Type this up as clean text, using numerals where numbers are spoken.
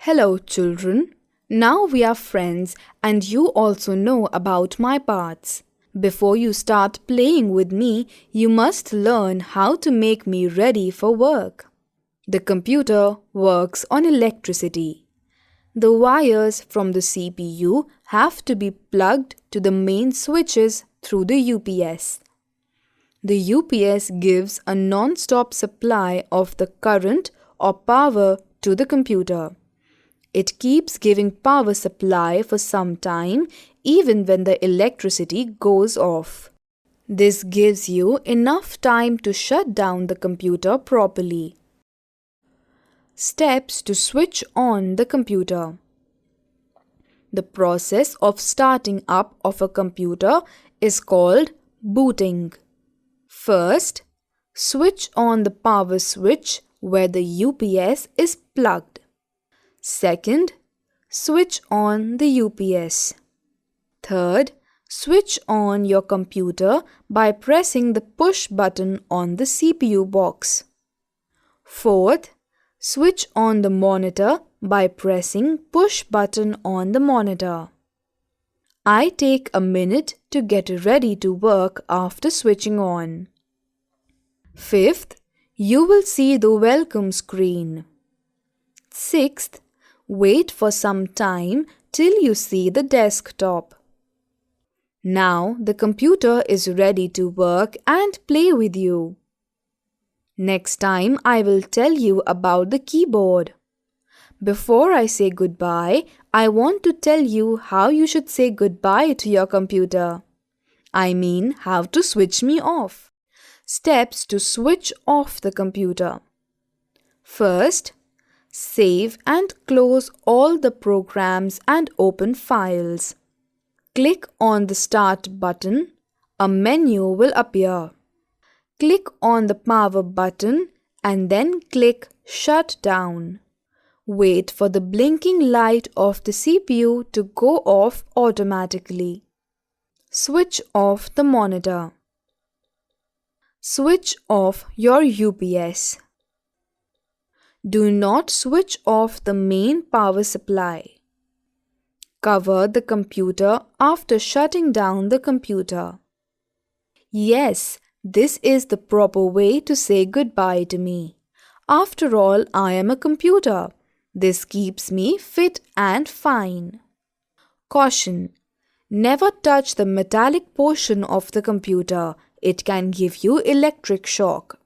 Hello, children. Now we are friends and you also know about my parts. Before you start playing with me, you must learn how to make me ready for work. The computer works on electricity. The wires from the CPU have to be plugged to the main switches through the UPS. The UPS gives a non-stop supply of the current or power to the computer. It keeps giving power supply for some time even when the electricity goes off. This gives you enough time to shut down the computer properly. Steps to switch on the computer. The process of starting up of a computer is called booting. First, switch on the power switch where the UPS is plugged. Second, switch on the UPS. Third, switch on your computer by pressing the push button on the CPU box. Fourth, switch on the monitor by pressing push button on the monitor. I take a minute to get ready to work after switching on. Fifth, you will see the welcome screen. Sixth, wait for some time till you see the desktop. Now the computer is ready to work and play with you. Next time I will tell you about the keyboard. Before I say goodbye, I want to tell you how you should say goodbye to your computer. I mean how to switch me off. Steps to switch off the computer. First, save and close all the programs and open files. Click on the Start button. A menu will appear. Click on the Power button and then click Shut Down. Wait for the blinking light of the CPU to go off automatically. Switch off the monitor. Switch off your UPS. Do not switch off the main power supply. Cover the computer after shutting down the computer. Yes, this is the proper way to say goodbye to me. After all, I am a computer. This keeps me fit and fine. Caution: never touch the metallic portion of the computer. It can give you electric shock.